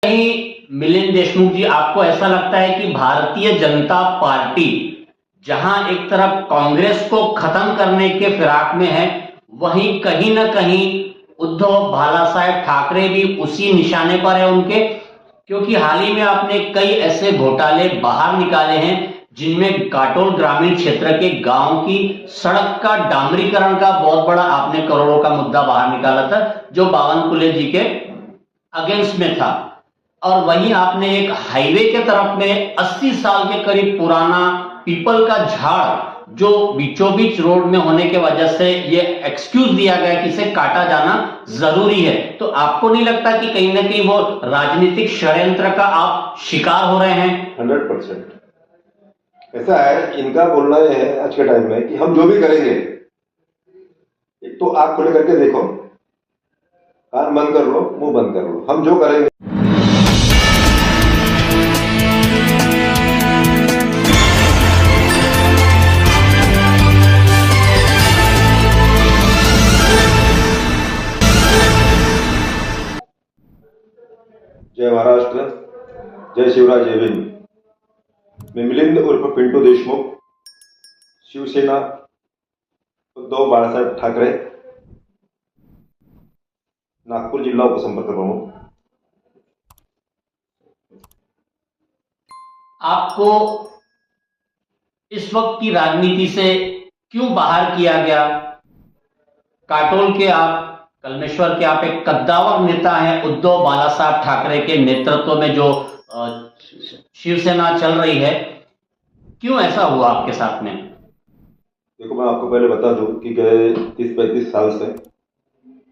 कहीं मिलिंद देशमुख जी, आपको ऐसा लगता है कि भारतीय जनता पार्टी जहां एक तरफ कांग्रेस को खत्म करने के फिराक में है, वहीं कहीं ना कहीं उद्धव बाला साहेब ठाकरे भी उसी निशाने पर है उनके? क्योंकि हाल ही में आपने कई ऐसे घोटाले बाहर निकाले हैं जिनमें काटोल ग्रामीण क्षेत्र के गांव की सड़क का डामरीकरण का बहुत बड़ा आपने करोड़ों का मुद्दा बाहर निकाला था, जो बावनकुले जी के अगेंस्ट में था। और वहीं आपने एक हाईवे के तरफ में 80 साल के करीब पुराना पीपल का झाड़ जो बीचों बीच रोड में होने के वजह से ये एक्सक्यूज दिया गया कि इसे काटा जाना जरूरी है। तो आपको नहीं लगता कि कहीं ना कहीं वो राजनीतिक षड्यंत्र का आप शिकार हो रहे हैं? 100% ऐसा है। इनका बोलना यह है आज के टाइम में कि हम जो भी करेंगे, एक तो आंख खुले करके देखो, कान बंद कर लो, मुंह बंद कर लो, हम जो करेंगे। जय महाराष्ट्र, जय शिवराज, जय भीम। मैं मिलिंद उर्फ पिंटू देशमुख, शिवसेना, उद्धव बाळासाहेब ठाकरे, नागपूर जिल्हा उपसंपर्क प्रमुख। आपको इस वक्त की राजनीति से क्यों बाहर किया गया? काटोल के आप, कलमेश्वर के आप एक कद्दावर नेता हैं। उद्धव बाला साहब ठाकरे के नेतृत्व में जो शिवसेना चल रही है, क्यों ऐसा हुआ आपके साथ में? देखो, मैं आपको पहले बता दूं कि गए 30-35 साल से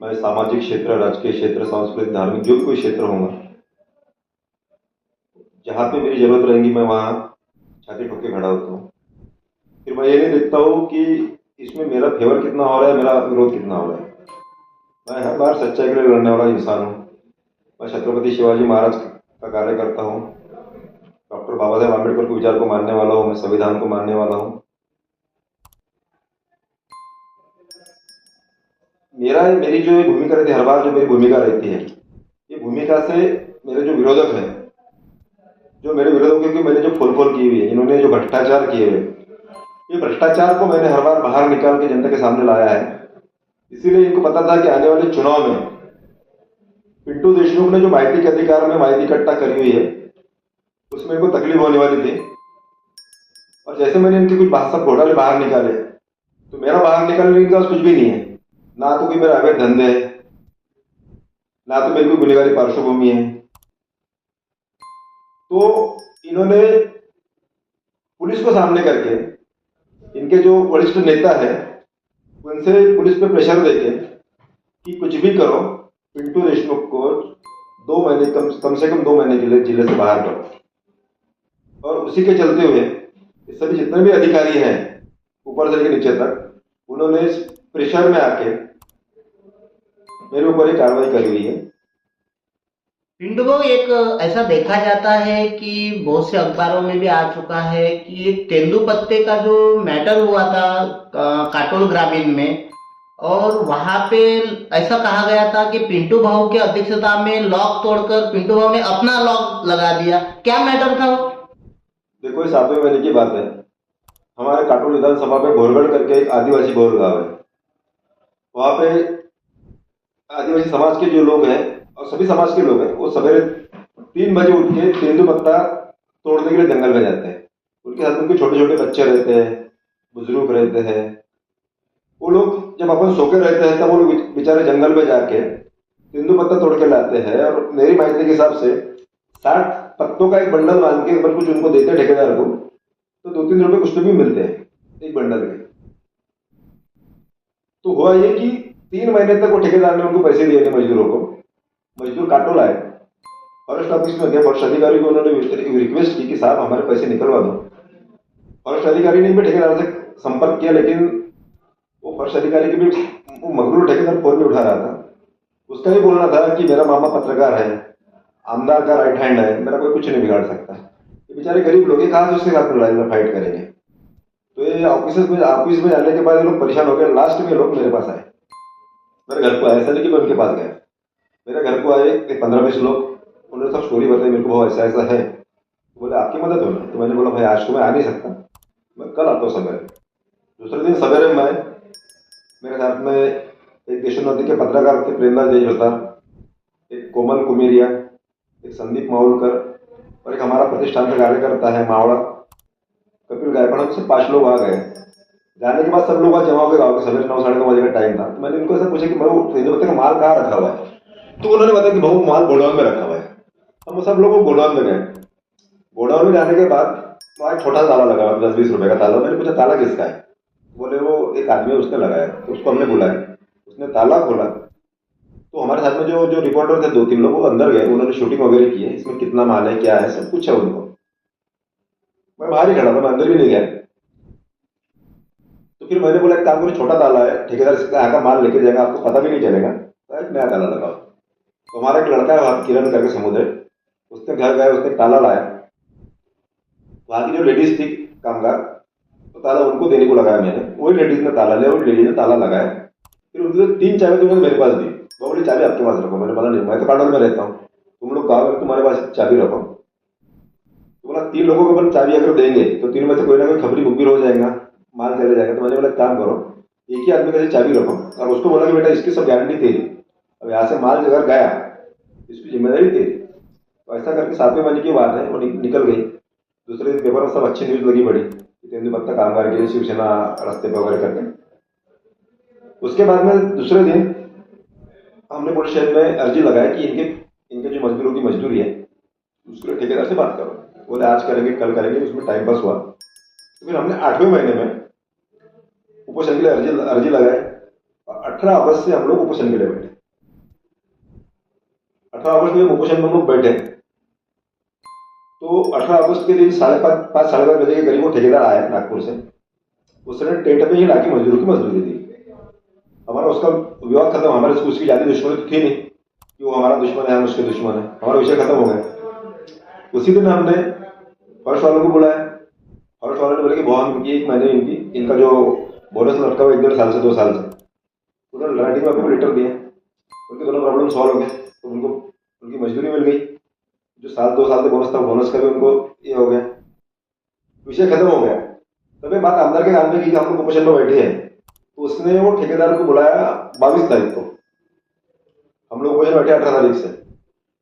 मैं सामाजिक क्षेत्र, राजकीय क्षेत्र, सांस्कृतिक, धार्मिक, जो भी कोई क्षेत्र होगा, जहां पे मेरी जरूरत रहेगी मैं वहां छाती ठोक के खड़ा होता हूँ। फिर मैं ये नहीं देखता हूँ कि इसमें मेरा फेवर कितना हो रहा है, मेरा विरोध कितना हो रहा है। मैं हर बार सच्चाई के लिए लड़ने वाला इंसान हूँ। मैं छत्रपति शिवाजी महाराज का कार्य करता हूँ, डॉक्टर बाबा साहेब आम्बेडकर के विचार को मानने वाला हूँ, मैं संविधान को मानने वाला हूँ। मेरी जो भूमिका रहती है, हर बार जो मेरी भूमिका रहती है, ये भूमिका से मेरे जो विरोधक हैं, जो मेरे विरोधकों की मैंने जो फोल की हुई है, इन्होंने जो भ्रष्टाचार किए हुए, ये भ्रष्टाचार को मैंने हर बार बाहर निकाल के जनता के सामने लाया है। इसीलिए इनको पता था कि आने वाले चुनाव में पिंटू देशमुख ने जो माहिती के अधिकार में माहिती इकट्ठा करी हुई है, उसमें इनको तकलीफ होने वाली थी। और जैसे मैंने इनके कुछ सब घोटाले बाहर निकाले, तो मेरा बाहर निकालने का कुछ भी नहीं है। ना तो कोई मेरा अवैध धंधे है, ना तो मेरी कोई गुनहगारी पार्श्वभूमि है। तो इन्होंने पुलिस को सामने करके, इनके जो वरिष्ठ नेता है उनसे पुलिस पे प्रेशर देके कि कुछ भी करो, पिंटू देशमुख को 2 महीने कम से कम 2 महीने के लिए जिले से बाहर करो। और उसी के चलते हुए सभी जितने भी अधिकारी हैं ऊपर से लेकर नीचे तक, उन्होंने इस प्रेशर में आके मेरे ऊपर एक कार्रवाई करी हुई है। पिंटू को एक ऐसा देखा जाता है कि बहुत से अखबारों में भी आ चुका है कि एक तेंदुपत्ते का जो मैटर हुआ था काटोल ग्रामीण में, और वहां पे ऐसा कहा गया था कि पिंटू भाऊ के अध्यक्षता में लॉक तोड़कर पिंटू भाऊ ने अपना लॉक लगा दिया। क्या मैटर था वो? देखो, ये 7वें महीने की बात है। हमारे काटोल विधानसभा में भोरगढ़ करके एक आदिवासी बहुल गांव है। वहां पे आदिवासी समाज के जो लोग हैं और सभी समाज के लोग हैं, वो सवेरे 3 बजे उठ के तेंदुपत्ता तोड़ने के लिए जंगल में जाते हैं। उनके साथ उनके छोटे छोटे बच्चे रहते हैं, बुजुर्ग रहते हैं। वो लोग जब अपन सोके रहते हैं तब वो लोग बेचारे जंगल में जाके तेंदुपत्ता तोड़ के लाते हैं। और मेरी माहिती के हिसाब से 60 पत्तों का एक बंडल बांध के अगर कुछ उनको देते ठेकेदार को, तो 2-3 रुपए कुछ तो भी मिलते हैं एक बंडल के। तो हुआ ये कि 3 महीने तक वो ठेकेदार ने उनको पैसे दिए थे मजदूरों को। मजदूर काटोल आए, फॉरेस्ट ऑफिस में गए, फॉरेस्ट अधिकारी को उन्होंने रिक्वेस्ट की कि साहब हमारे पैसे निकलवा दो। फॉरेस्ट अधिकारी ने भी ठेकेदार से संपर्क किया, लेकिन वो फॉरेस्ट अधिकारी के भी वो मगरूर ठेकेदार फोन भी उठा रहा था। उसका भी बोलना था कि मेरा मामा पत्रकार है, आमदार का राइट हैंड है, मेरा कोई कुछ नहीं बिगाड़ सकता। ये बेचारे गरीब लोग कहाँ से उसके साथ लड़ाई में फाइट करेंगे। तो ये ऑफिस में जाने के बाद ये लोग परेशान हो गए। लास्ट में लोग मेरे पास आए, मेरे घर को आए। ऐसा नहीं कि मैं उनके पास गया, मेरे घर को आए 15-20 लोग। उन्होंने सब स्टोरी बताई मेरे को, भाव ऐसा ऐसा है। तो बोले आपकी मदद हो ना, तो मैंने बोला भाई आज तो मैं आ नहीं सकता, मैं कल आता हूँ सवेरे। दूसरे दिन सवेरे मैं, मेरे साथ में एक देशोन्नति के पत्रकार थे प्रेमदास जयप्रसाद, एक कोमल कुमेरिया, एक संदीप मावलकर और एक हमारा प्रतिष्ठान का कार्यकर्ता है मावड़ा कपिल गायकवाड़। हम सब 5 लोग आ गए। जाने के बाद सब लोग वहाँ जमा हो गए गाँव के, सवेरे 9 साढ़े 9 बजे का टाइम था। तो मैंने उनको ऐसा पूछा कि मैं वो तेंदुपत्ते का माल कहाँ रखा हुआ है, तो उन्होंने बताया कि भाऊ माल गोडाउन में रखा हुआ है। हम सब लोग गोडाउन में गए। गोडाउन में जाने के बाद वहाँ एक छोटा ताला लगा हुआ 10-20 रुपए का ताला। मैंने पूछा ताला किसका है, बोले वो एक आदमी है उसने लगाया, तो उसको हमने बुलाया, उसने ताला खोला। तो हमारे साथ में जो रिपोर्टर थे 2-3 लोग, वो अंदर गए, उन्होंने शूटिंग वगैरह की है, इसमें कितना माल है क्या है सब पूछा उनको। मैं बाहर ही खड़ा था, मैं अंदर भी नहीं गया। तो फिर मैंने बोला एक काम करो, छोटा ताला है, ठेकेदार से यहाँ का माल लेके जाएगा, आपको पता भी नहीं चलेगा, तो एक नया ताला लगाओ। तो हमारा एक लड़का है वहाँ किरण करके समुद्र, उसने घर गया, उसने ताला लाया। वहाँ की जो लेडीज थी कामगार, तो ताला उनको देने को लगाया मैंने, वही लेडीज ने ताला लिया, वही लेडीज ने ताला लगाया। फिर उनकी 3 चाबी तो उन्होंने मेरे पास दी, वो बोली चाबी आपके पास रखो। मैंने बोला नहीं, मैं तो कांडोल में रहता हूँ, तुम लोग गाँव में तुम्हारे पास चाबी रखो। तो बोला 3 लोगों को अपन चाबी अगर देंगे तो 3 में से कोई ना कोई खबरी बुकबीर हो जाएगा, माल चले जाएगा। तो मैंने बोला काम करो, एक ही आदमी का चाबी रखो, और उसको बोला कि बेटा इसकी सब गारंटी तेरी, अब यहाँ से माल अगर गया इसकी जिम्मेदारी तेरी। तो ऐसा करके 7वें महीने की बात है, वो निकल गई। दूसरे दिन पेपर में सब अच्छी न्यूज लगी बड़ी, तेंदुपत्ता कामगार के लिए शिवसेना रास्ते पर वगैरह करके। उसके बाद में दूसरे दिन हमने पुलिस स्टेशन में अर्जी लगाई कि इनके जो मजदूरों की मजदूरी है उसके लिए ठेकेदार से बात करो। बोले आज करेंगे कल करेंगे, उसमें टाइम पास हुआ। तो फिर हमने 8वें महीने में उपोषण के लिए अर्जी लगाई। 18 अगस्त से हम लोग उपोषण के लिए बैठे। 18 अगस्त में उपोषण में हम लोग बैठे, तो 18 अगस्त के दिन 5:30 साढ़े 5 बजे के करीब वो ठेकेदार आया नागपुर से। उसने टेंट में ही लाके मजदूरों की मजदूरी दी। हमारा उसका विवाद खत्म, हमारे उसकी ज्यादा दुश्मनी तो थी नहीं कि वो हमारा दुश्मन है हम उसके दुश्मन है, हमारा विषय खत्म हो गया। उसी दिन हमने फर्स्ट वालों को बुलाया। फर्स्ट वालों ने बोले कि बहुत इनकी 1 महीने इनका जो बोनस लटका हुआ 1-1.5 साल से 2 साल से, उन्होंने राइटिंग में अपने लेटर दिए, उनके दोनों प्रॉब्लम सॉल्व हो गए। तो उनको उनकी मजदूरी मिल गई, जो 2 साल से बोनस था बोनस का भी उनको ये हो गया, विषय खत्म हो गया। तभी बात आमदार के काम में की कि हम लोग उपोषण में बैठे हैं। तो उसने वो ठेकेदार को बुलाया 22 तारीख को, हम लोग उपोषण बैठे 18 तारीख से,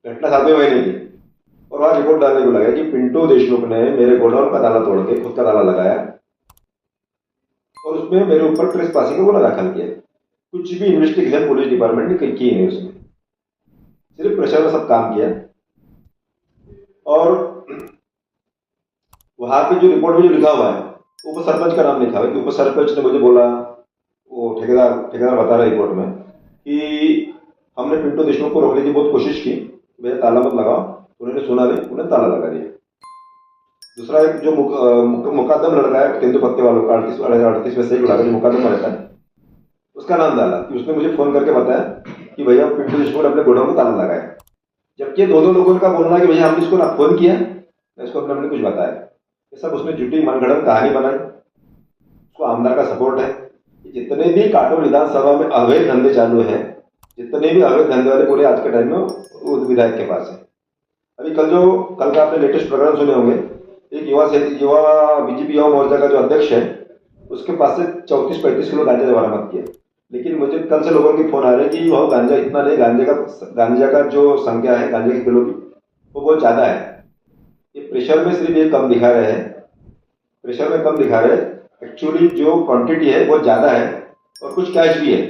घटना 7वें महीने की। और वहां रिपोर्ट डालने को लगा कि पिंटू देशमुख ने मेरे गोडाउन का ताला तोड़ के खुद का ताला लगाया और उसमें मेरे ऊपर ट्रेसपासिंग का गुना दाखिल किया। कुछ भी इन्वेस्टिगेशन पुलिस डिपार्टमेंट ने की नहीं, उसमें सिर्फ प्रेशर में सब काम किया। और वहां पे जो रिपोर्ट में जो लिखा हुआ है उप सरपंच का नाम लिखा हुआ है कि उप सरपंच ने मुझे बोला, वो ठेकेदार बता रहा है रिपोर्ट में कि हमने पिंटू देशमुख को रोकने की बहुत कोशिश की, भैया ताला मत लगाओ, उन्होंने सुना नहीं, उन्हें ताला लगा दिया। दूसरा एक जो मुकदम लड़का है तेंदुपत्ते वालों का 38 में से एक लड़का जो मुकदम रहता है, उसका नाम डाला कि उसने मुझे फोन करके बताया कि भैया पिंटू देशमुख ने अपने गोडाउन को ताला लगाया। जबकि 2 लोगों का बोलना कि भैया हमने इसको ना फोन किया ना इसको हमने कुछ बताया। ये सब उसने झूठी मनगढ़ंत कहानी बनाई। उसको आमदार का सपोर्ट है। जितने भी काटोल विधानसभा में अवैध धंधे चालू है, जितने भी अवैध धंधे वाले पूरे आज के टाइम में वो विधायक के पास है। अभी कल का आपने लेटेस्ट प्रोग्राम सुने होंगे, एक युवा बीजेपी युवा मोर्चा का जो अध्यक्ष है उसके पास से 34-35 किलो गांजा बरामद किया। लेकिन मुझे कल से लोगों के फोन आ रहे हैं कि वो गांजा इतना नहीं, गांजा का जो संख्या है गांजे के किलो की वो बहुत ज्यादा है। ये प्रेशर में सिर्फ ये कम दिखा रहे हैं, प्रेशर में कम दिखा रहे हैं, एक्चुअली जो क्वांटिटी है बहुत ज्यादा है और कुछ कैश भी है।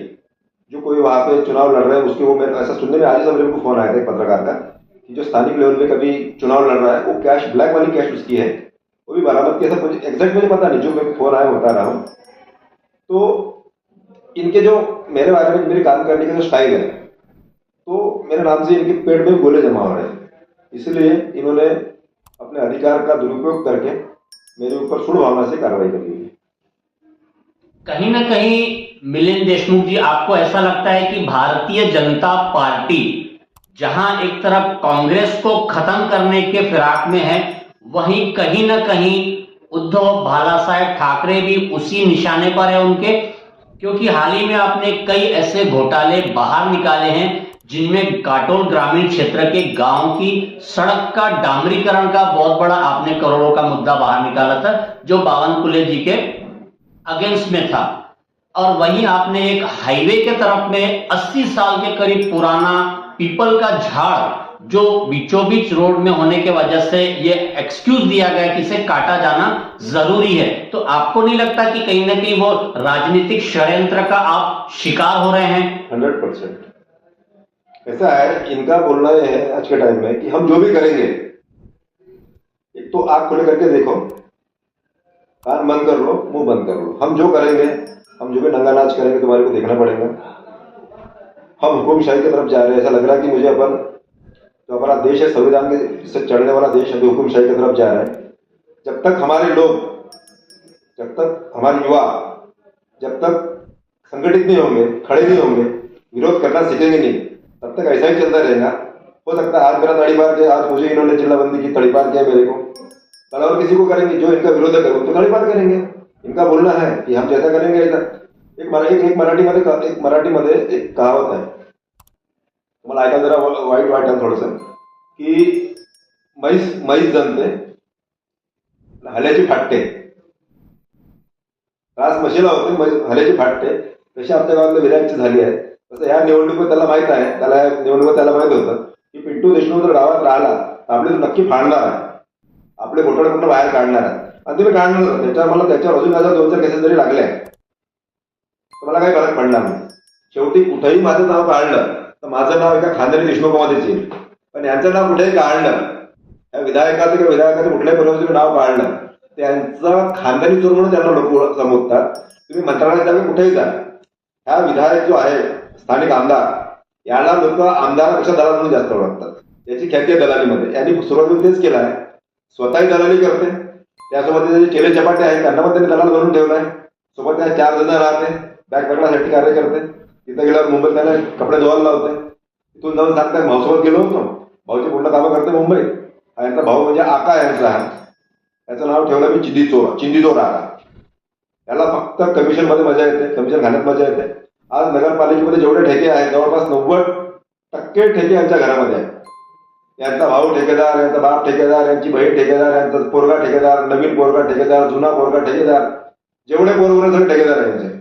जो कोई वहां पे चुनाव लड़ रहा है उसके, वो मेरे ऐसा सुनने में आज ही मेरे को फोन आया था एक पत्रकार का कि जो स्थानिक लेवल पे कभी चुनाव लड़ रहा है वो कैश, ब्लैक वाली कैश उसकी है, वो भी बरामद किया। मुझे एग्जैक्ट मुझे पता नहीं, जो मेरे फोन आया बता रहा हूँ। तो इनके जो मेरे बारे में मेरे काम करने का जो स्टाइल है, तो मेरे नाम से इनके पेट में गोले जमा हो रहे हैं, इसलिए इन्होंने अपने अधिकार का दुरुपयोग करके मेरे ऊपर सुड़ भावना से कार्रवाई कर ली है। कहीं ना कहीं मिलिंद देशमुख जी, आपको ऐसा लगता है कि भारतीय जनता पार्टी जहां एक तरफ कांग्रेस को खत्म करने के फिराक में है, वहीं कहीं ना कहीं उद्धव बालासाहेब ठाकरे भी उसी निशाने पर है उनके? क्योंकि हाल ही में आपने कई ऐसे घोटाले बाहर निकाले हैं जिनमें काटोल ग्रामीण क्षेत्र के गांव की सड़क का डामरीकरण का बहुत बड़ा आपने करोड़ों का मुद्दा बाहर निकाला था, जो बावनकुले जी के अगेंस्ट में था। और वहीं आपने एक हाईवे के तरफ में 80 साल के करीब पुराना पीपल का झाड़ जो बीचों बीच रोड में होने के वजह से ये एक्सक्यूज दिया गया कि इसे काटा जाना जरूरी है। तो आपको नहीं लगता कि कहीं ना कहीं वो राजनीतिक षड्यंत्र का आप शिकार हो रहे हैं? 100%। ऐसा है, इनका बोलना यह है आज के टाइम में कि हम जो भी करेंगे, एक तो आंख खोले करके देखो, कान बंद कर लो, मुंह बंद कर लो, हम जो करेंगे, हम जो भी नंगा नाच करेंगे तुम्हारे को देखना पड़ेगा। हम हुकुमशाही की तरफ जा रहे हैं। ऐसा लग रहा है कि मुझे अपन जो हमारा देश है, संविधान के से चढ़ने वाला देश अभी हुकुमशाही की तरफ जा रहा है। जब तक हमारे लोग, जब तक हमारे युवा, जब तक संगठित नहीं होंगे, खड़े नहीं होंगे, विरोध करना सीखेंगे नहीं, तब तक ऐसा ही चलता रहेगा। हो सकता है आज मेरा तड़ीपार किया, आज मुझे इन्होंने जिलाबंदी की तड़ीपार किया मेरे को, कल और किसी को करेंगे। जो इनका विरोध करें तो तड़ीपार करेंगे। इनका बोलना है कि हम जैसा करेंगे ऐसा। एक मराठीमध्ये एक कहावत आहे, तुम्हाला ऐकायला जरा वाईट वाटेल थोडंसं, की म्हैस जनते हल्याची फाटते, त्रास म्हशीला होते, हल्याची फाटते। तशी आपल्या गावातल्या विधायकची झाली आहे। तसं या निवडणुकीत त्याला माहित आहे, त्याला माहित होतं की पिंटू देशमुख जर गावात राहिला तर आपले नक्की फाडणार आहे, आपले घोटाळे कुठं बाहेर काढणार आहे, आणि तुम्ही काढणार मला त्याच्यावर अजून माझ्या 2-4 केसेस जरी लागल्या तर मला काही फरक पडणार नाही। शेवटी कुठेही माझं नाव काढलं तर माझं नाव एका खानदानी देशमुखामध्येच येईल, पण यांचं नाव कुठेही काढलं, या विधायकाचं किंवा विधायकाचं कुठल्याही परिवाराचं नाव काढलं, त्यांचा खानदानी चोर म्हणून त्यांना लोक समजतात। तुम्ही मंत्रालयात जावे, कुठेही जा, हा विधायक जो आहे, स्थानिक आमदार, याला लोक आमदारापेक्षा दलाल म्हणून जास्त ओळखतात। याची ख्याती आहे दलालीमध्ये। यांनी सुरुवातीला तेच केलं आहे, स्वतःही दलाली करते, त्यासोबत जे केले चपाटे आहेत त्यांना पण त्यांनी दलाल बनवून ठेवलाय। सोबत त्या 4 जण राहते, बॅग पकडण्यासाठी कार्य करते। तिथे गेल्यावर मुंबईत त्याला कपडे धुवायला लावते, तिथून जाऊन सांगतात भाऊसोबत गेलो होतो, भाऊची पूर्ण कामं करते मुंबईत। यांचा भाऊ म्हणजे आका यांचा, याचं नाव ठेवलं मी चिंदीचोर आका। याला फक्त कमिशन मध्ये मजा येते, कमिशन खाण्यात मजा येते। आज नगरपालिकेमध्ये जेवढे ठेके आहेत जवळपास 90% ठेके यांच्या घरामध्ये आहेत। यांचा भाऊ ठेकेदार, यांचा बाप ठेकेदार, यांची बहीण ठेकेदार, यांचा पोरगा ठेकेदार, नवीन पोरगा ठेकेदार, जुना पोरगा ठेकेदार, जेवढे पोरगे सगळे ठेकेदार आहेत यांचे।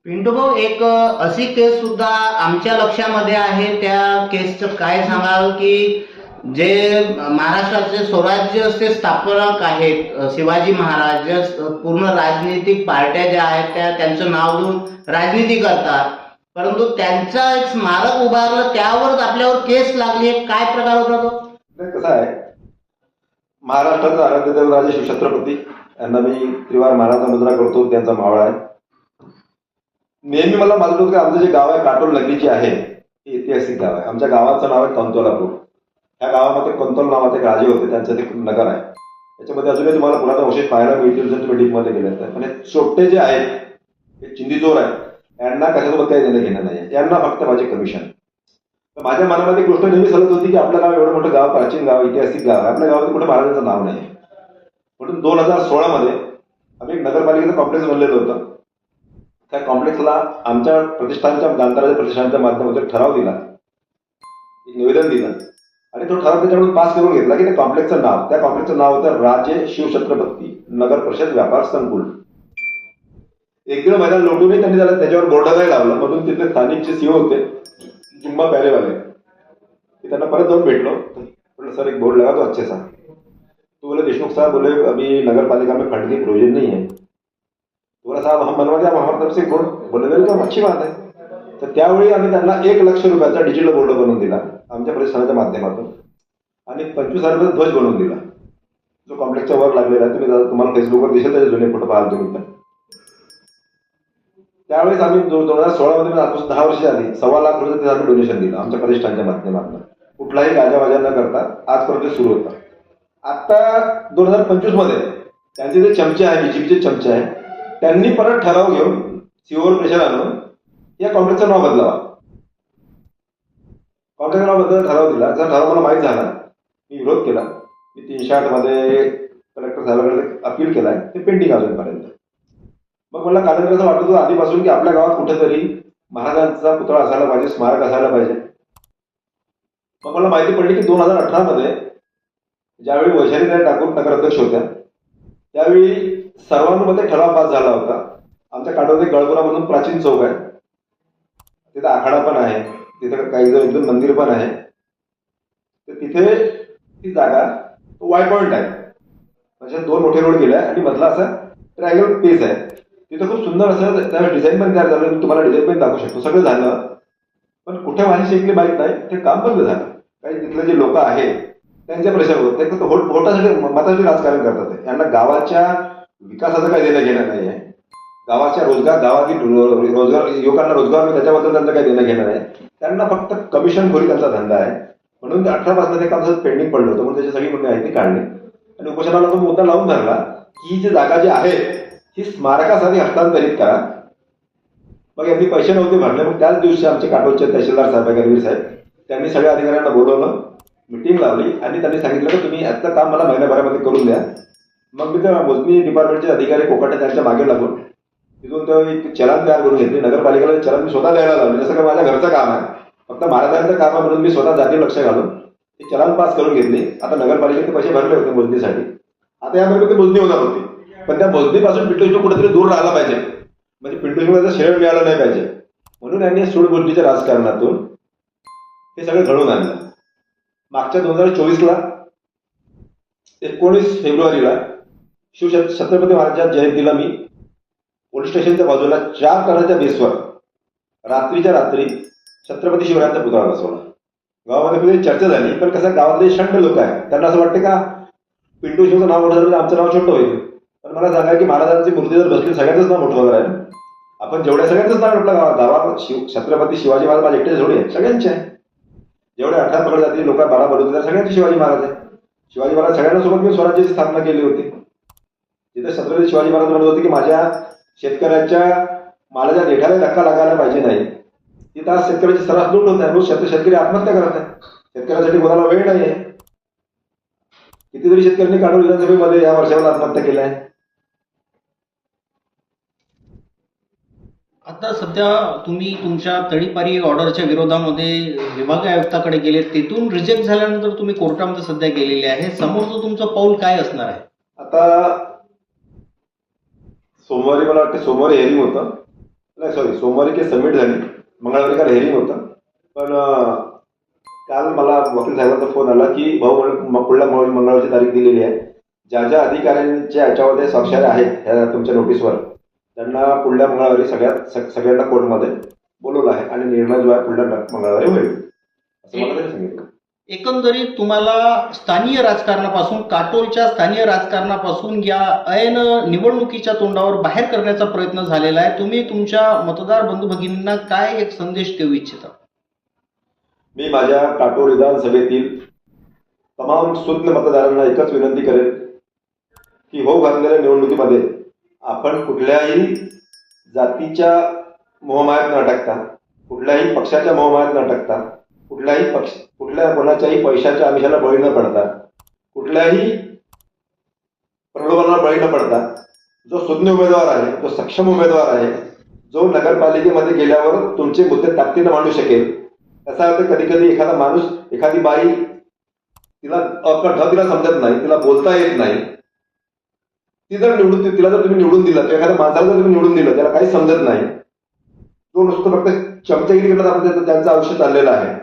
पिंटू भाऊ, एक अशी केस सुद्धा आमच्या लक्षामध्ये आहे, त्या केसचं काय सांगाल की जे महाराष्ट्राचे स्वराज्याचे स्थापनक आहेत शिवाजी महाराज, पूर्ण राजनीतिक पार्ट्या ज्या आहेत त्या त्यांचं नाव घेऊन राजनीती करतात, परंतु त्यांचा एक स्मारक उभारलं त्यावरच आपल्यावर केस लागली आहे, काय प्रकार होता तो? कसं आहे, महाराष्ट्राचा आराध्यदेव राजे शिवछत्रपती यांना मी त्रिवार मानाचा मुजरा करतो, त्यांचा मावळा आहे। नेहमी मला मालूम होतं की आमचं जे गाव आहे काटोल नगरीचे आहे, हे ऐतिहासिक गाव आहे। आमच्या गावाचं नाव आहे कंतोलापूर। ह्या गावामध्ये कंतोल नावाचे एक राजे होते, त्यांचं ते नगर आहे। त्याच्यामध्ये अजूनही तुम्हाला पुरातन अवशेष पाहायला मिळतील जर तुम्ही डीपमध्ये गेले तर। पण हे चोट्टे जे आहेत, हे चिंदीचोर आहेत, यांना कशासोबत काही देणं घेणं नाही, यांना फक्त माझे कमिशन। तर माझ्या मनामध्ये एक गोष्ट नेहमी चालत होती की आपलं गाव एवढं मोठं गाव, प्राचीन गाव, ऐतिहासिक गाव आहे, आपल्या गावात कुठे महाराजांचं नाव नाही। म्हणून 2016 मध्ये आम्ही एक नगरपालिकेचं कॉम्प्लेक्स बनलेलं होतं। त्या कॉम्प्लेक्सला आमच्या प्रतिष्ठानच्या गांधाराच्या प्रतिष्ठानच्या माध्यमातून ठराव दिला, एक निवेदन दिलं, आणि तो ठराव त्याच्याकडून पास करून घेतला की त्या कॉम्प्लेक्सचं नाव होतं राजे शिवछत्रपती नगर परिषद व्यापार संकुल। एक दीड महिना लोटूनही त्यांनी त्याच्यावर बोर्ड नाही लावलं, म्हणून तिथे स्थानिक जे सीओ होते जुम्मा पहलेवाले, त्यांना परत जाऊन भेटलो, बोले सर एक बोर्ड लगा तो अच्छे सा। तो बोले देशमुख साहब, बोले अभी नगर पालिका में फंड की प्रोविजन नहीं है। बोला साहब हम बनवा दिया हमारी तरफ से बोर्ड। बोले वेलकम, अच्छी बात है। तर त्यावेळी आम्ही त्यांना 1 लाख रुपयाचा डिजिटल बोर्ड बनवून दिला आमच्या प्रतिष्ठानाच्या माध्यमातून, आणि 25,000 रुपये ध्वज बनवून दिला, जो कॉम्प्लेक्सच्या वर लागलेला आहे। तुम्हाला फेसबुकवर दिसेल त्याचे जुने फोटो पाहाल तुम्ही। त्यावेळेस आम्ही 2016 मध्ये, आजपासून 10 वर्ष आधी 1.25 लाख रुपये आम्ही डोनेशन दिलं आमच्या प्रतिष्ठानच्या माध्यमातून, कुठलाही गाजावाजा न करता आजपर्यंत सुरू होता। आता 2025 मध्ये त्यांचे जे चमचे आहे, बीजेपीचे चमचे आहे, त्यांनी परत ठराव घेऊन सीओवर प्रेशर आणून या कॉम्प्लेक्सचं नाव बदलावा, कॉम्प्लेक्सचं नाव बदलायला ठराव दिला। जर ठराव मला माहीत झाला, मी विरोध केला, मी 308 मध्ये कलेक्टर साहेबांकडे अपील केलाय, ते पेंडिंग अजूनपर्यंत। मग मला कारणं असं वाटत होतं आधीपासून की आपल्या गावात कुठेतरी महाराजांचा पुतळा असायला पाहिजे, स्मारक असायला पाहिजे. मग मला माहिती पडली की 2018 मध्ये ज्यावेळी वैशालीताई ठाकूर नगराध्यक्ष होत्या त्यावेळी सर्वांमध्ये ठराव पास झाला होता. आमच्या काटोदे गळपुरा म्हणून प्राचीन चौक आहे, तिथे आखाडा पण आहे, तिथे काही जण इथून मंदिर पण आहे. तर तिथे ती जागा वाय पॉइंट आहे, म्हणजे 2 मोठे रोड गेले आणि मधला असा ट्रायंगल पेस आहे. तिथे खूप सुंदर असं त्यावेळी डिझाईन पण तयार झालं. मी तुम्हाला डिझाईन पण दाखवू शकतो. सगळं झालं, पण कुठे वाणी शिकली माहीत नाही, ते काम बंद झालं. काही तिथले जे लोक आहेत त्यांच्या प्रेशरवर ते फक्त वोटासाठी मतासाठी राजकारण करतात. यांना गावाच्या विकासाचं काही देणं घेणं नाही आहे. गावाच्या रोजगार, गावातील रोजगार, युवकांना रोजगार त्याच्याबद्दल त्यांचं काही देणं घेणं नाही. त्यांना फक्त कमिशनखोरी त्यांचा धंदा आहे. म्हणून 18 पासून ते काम पेंडिंग पडलं होतं, म्हणून त्याची सगळी म्हणून माहिती काढली आणि उपोषणाला तो मुद्दा लावून धरला की ही जी जागा जी आहे ही स्मारकासाठी हस्तांतरित करा. मग यांनी पैसे नव्हते भरले. मग त्याच दिवशी आमचे काटोलचे तहसीलदार साहेब, गणवीर साहेब, त्यांनी सगळ्या अधिकाऱ्यांना बोलवलं, मिटिंग लावली आणि त्यांनी सांगितलं की तुम्ही याचं काम मला महिन्याभरामध्ये करून द्या. मग मी त्या मोजणी डिपार्टमेंटचे अधिकारी कोकाटे त्यांच्या मागे लागून तिथून तो एक चलन तयार करून घेतली. नगरपालिकेला चलन मी स्वतः द्यायला लावली, जसं का माझ्या घरचं काम आहे, फक्त महाराजांचं काम आहे म्हणून मी स्वतः जाती लक्ष घालून ते चलन पास करून घेतली. आता नगरपालिकेचे पैसे भरले होते मोजणीसाठी. आता यामध्ये ती मोजणी होणार होती, पण त्या मोजणीपासून पिंटू कुठेतरी दूर राहिला पाहिजे, म्हणजे पिंटू श्रेय मिळालं नाही पाहिजे. म्हणून यांनी सूडबुद्धीच्या राजकारणातून हे सगळं घडवून आणलं. मागच्या 2024ला 19 फेब्रुवारीला छत्रपती महाराजांच्या जयंतीला मी पोलीस स्टेशनच्या बाजूला 4 टनाच्या बेसवर रात्रीच्या रात्री छत्रपती शिवरायांचा पुतळा बसवला. गावामध्ये पुढे चर्चा झाली, पण कसं गावातले शंड लोक आहेत, त्यांना असं वाटतं का पिंटू शिवचं नाव मोठं झालं आमचं नाव छोटं होईल. पण मला सांगा की महाराजांची मूर्ती जर बसली सगळ्यांचंच नाव मोठं होणार आहे. आपण जेवढ्या सगळ्यांचंच नाव म्हटलं गावात छत्रपती शिवाजी महाराज माझे एकटे थोडी आहे, सगळ्यांचे आहे. जेवढे 18 पकड जातील लोक 12 बोलवते त्या सगळ्यांचे शिवाजी महाराज आहे. शिवाजी महाराज सगळ्यांना सोबत घेऊन स्वराज्याची स्थापना केली होती. तिथे छत्रपती शिवाजी महाराज म्हणत होते की माझ्या शेतकऱ्याच्या मालाच्या देठाला धक्का लागायला पाहिजे नाही. तिथं आज शेतकऱ्याची सर्रास लूट होत आहे, रोज शेतकरी आत्महत्या करत आहे. शेतकऱ्यासाठी कोणाला वेळ नाही आहे. कितीतरी शेतकऱ्यांनी काढून विधानसभेमध्ये या वर्षाला आत्महत्या केल्या आहे. आता सध्या तुम्ही तुमच्या तडीपारी ऑर्डरच्या विरोधामध्ये विभागीय आयुक्ताकडे गेले, तिथून रिजेक्ट झाल्यानंतर तुम्ही कोर्टामध्ये सध्या गेलेले आहे. समोरचं तुमचं पाऊल काय असणार आहे? आता सोमवारी मला वाटतं सोमवारी हेअरिंग होतं, नाही सॉरी सोमवारी की सबमिट झाली, मंगळवारी काल हेअरिंग होतं. पण काल मला वकील साहेबांचा फोन आला की भाऊ पुढल्या मंगळवारची तारीख दिलेली आहे. ज्या ज्या अधिकाऱ्यांच्या याच्यामध्ये स्वाक्षऱ्या आहेत ह्या तुमच्या नोटीसवर त्यांना पुढल्या मंगळवारी सगळ्यांना कोर्टमध्ये बोलवलं आहे आणि निर्णय जो आहे पुढल्या मंगळवारी होईल असं मला त्यांनी सांगितलं. एकंदरीत तुम्हाला स्थानिय राजकारणापासून, काटोलच्या स्थानिय राजकारणापासून या ऐन निवडणुकीच्या तोंडावर बाहेर करण्याचा प्रयत्न झालेला आहे. तुम्ही तुमच्या मतदार बंधू भगिनींना काय एक संदेश देऊ इच्छिता? मी माझ्या काटोल विधानसभेतील तमाम सुज्ञ मतदारांना एकच विनंती करेन की होऊ घातलेल्या निवडणुकीमध्ये आपण कुठल्याही जातीच्या मोहमायात न टाकता, कुठल्याही पक्षाच्या मोहमायात न टाकता, कुठल्या कोणाच्याही पैशाच्या आमिषाला बळी न पडता, कुठल्याही प्रलोभनाला बळी न पडता जो सुज्ञ उमेदवार आहे, जो सक्षम उमेदवार आहे, जो नगरपालिकेमध्ये गेल्यावर तुमचे मुद्दे ताकदीनं मांडू शकेल. कसा होतं कधी कधी एखादा माणूस, एखादी बाई, तिला समजत नाही, तिला बोलता येत नाही, तिला जर तुम्ही निवडून दिला, एखाद्या माणसाला जर तुम्ही निवडून दिलं त्याला काही समजत नाही, तो नुसतं फक्त चमचागिरी करण्यात आपण त्यांचं आयुष्य चाललेलं आहे.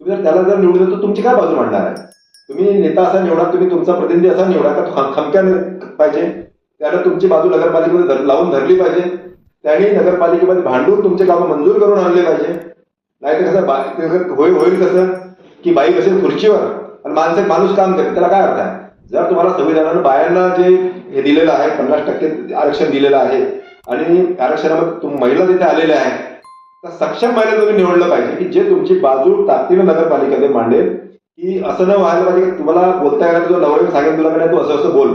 तुम्ही जर त्याला जर निवडून दिलं तर तुमची काय बाजू मांडणार आहे? तुम्ही नेता असा निवडा, तुम्ही तुमचा प्रतिनिधी असा निवडा का खमक्याने पाहिजे, त्याला तुमची बाजू नगरपालिकेमध्ये लावून धरली पाहिजे, त्यांनी नगरपालिकेमध्ये भांडून तुमचे कामं मंजूर करून आणले पाहिजे. नाही तर कसं होईल कसं की बाई कसेल खुर्चीवर आणि माणूस काम करेल, त्याला काय अर्थ आहे? जर तुम्हाला संविधानानं बायांना जे हे दिलेलं आहे 50% आरक्षण दिलेलं आहे आणि आरक्षणामध्ये महिला तिथे आलेल्या आहेत, तर सक्षम महिला तुम्ही निवडलं पाहिजे की जे तुमची बाजू ताकदीनं नगरपालिकेमध्ये मांडेल. की असं न व्हायला पाहिजे की तुम्हाला बोलता येणार, जो नवऱ्याने सांगेल तुला नाही तू असं असं बोल.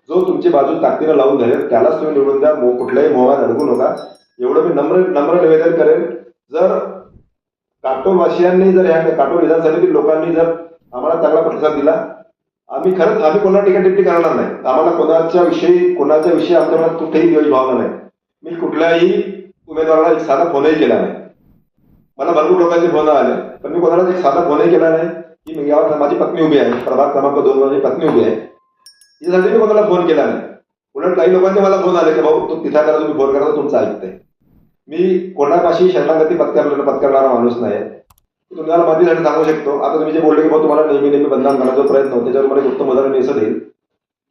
जो तुमची बाजू ताकदीनं लावून धरेल त्यालाच तुम्ही निवडून द्या, कुठल्याही मोहात अडकू नका. एवढं मी नम्र निवेदन करेन. जर काटोलवासियांनी जर ह्या काटोल विधानसभेतील लोकांनी जर आम्हाला चांगला प्रतिसाद दिला, आम्ही कोणाला टीका टिप्पणी करणार नाही. आम्हाला कोणाच्या विषयी आमच्या मनात कुठेही द्वेष भावना नाही. मी कुठल्याही उमेदवाराला एक साधा फोनही केला नाही. मला भरपूर लोकांचे फोन आले, पण मी कोणालाच एक साधा फोनही केला नाही की मी गावात माझी पत्नी उभी आहे, प्रभाग क्रमांक 2 माझी पत्नी उभी आहे, यासाठी मी कोणाला फोन केला नाही. उलट काही लोकांचे मला फोन आले की भाऊ तो तिथं करा, तुम्ही फोन करा, तुमचं ऐकतंय. मी कोणापाशी शरणागती पत्करणारा माणूस नाही. तुम्हाला मदतीसाठी सांगू शकतो. आता तुम्ही जे बोलले की भाऊ तुम्हाला नेहमी नेहमी बदनाम करण्याचा प्रयत्न होतो, त्याच्यावर मला एक उत्तम उदाहरण मी असं देईल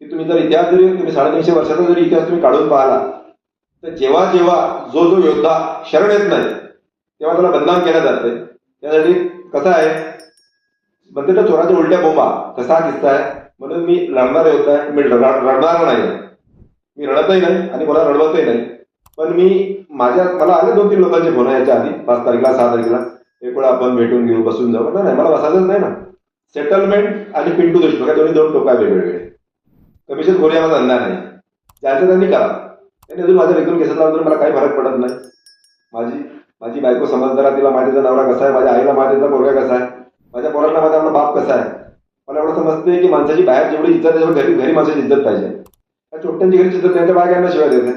की तुम्ही जर इतिहास जरी तुम्ही 350 वर्षाचा जरी इतिहास तुम्ही काढून पाहिला, तर जेव्हा जेव्हा जो जो योद्धा शरण येत नाही तेव्हा त्याला बदनाम केलं जाते. त्यासाठी कसं आहे, म्हणते तर चोराच्या उलट्या बोंबा, कसा हा किस्सा आहे. म्हणून मी लढणारा योद्धा आहे, मी रडणार नाही, मी रडतही नाही आणि कोणाला रडवतही नाही. पण मला आले 2-3 लोकांचे फोन याच्या आधी 5 तारखेला 6 तारखेला, एक वेळा आपण भेटून घेऊ, बसून जाऊ. नाही, मला बसायचंच नाही ना. सेटलमेंट आणि पिंटू देशमुख दोन्ही 2 टोका वेगवेगळे. कमिशन खोरी माझा धंदा नाही, ज्याचं त्यांनी करा. त्यांनी अजून माझ्या लेखून केसेस लावून मला काही फरक पडत नाही. माझी बायको समजदार, तिला माझ्या नवरा कसा आहे, माझ्या आईला माझ्या पोरगा कसा आहे, माझ्या पोरांना माझा आपला बाप कसा आहे. मला एवढं समजते की माणसाची बाहेर जेवढी इज्जत आहे घरी घरी माणसाची इज्जत पाहिजे. त्या चोट्ट्यांची घरी इज्जत त्यांच्या बायकांना शिवाय देते,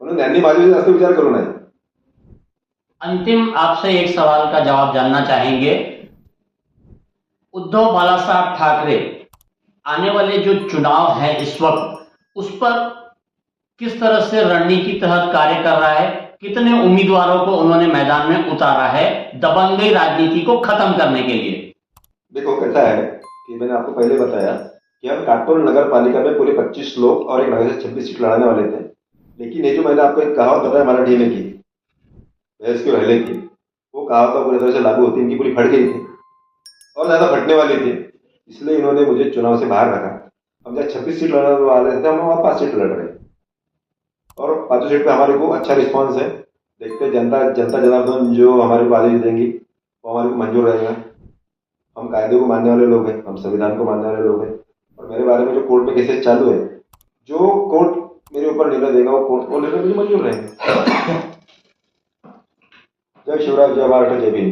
म्हणून त्यांनी माझ्याविषयी जास्त विचार करू नये. अंतिम आपसे एक सवाल का जवाब जानना चाहेंगे. उद्धव बाला साहब ठाकरे आने वाले जो चुनाव है इस वक्त, उस पर किस तरह से रणनीति तहत कार्य कर रहा है, कितने उम्मीदवारों को उन्होंने मैदान में उतारा है दबंगई राजनीति को खत्म करने के लिए? देखो कैसा है कि मैंने आपको पहले बताया कि हम काटोल नगर पालिका में पूरे 25 लोग और एक नगर से 26 सीट लड़ाने वाले थे. लेकिन ये जो मैंने आपको एक कहावत बताया मराठी में की भैंस की रहने की, वो कहावत पूरी तरह से लागू होती, इनकी पूरी फट गई थी और ज्यादा फटने वाली थी. इसलिए इन्होंने मुझे चुनाव से बाहर रखा. हम जब 26 सीट लड़ने वाले थे, हम वहाँ 5 सीट लड़ रहे और 5 सीट पे हमारे को अच्छा रिस्पॉन्स है. देखते हैं जनता जनार्दन जो हमारे को आदेश देंगी वो हमारे को मंजूर रहेगा. हम कायदे को मानने वाले लोग हैं, हम संविधान को मानने वाले लोग हैं. और मेरे बारे में जो कोर्ट में केसेस चालू है, जो कोर्ट मेरे ऊपर निर्णय देगा वो निर्णय मुझे मंजूर रहेगा. जय शिवराज, जय महाराष्ट्र, जय भीम.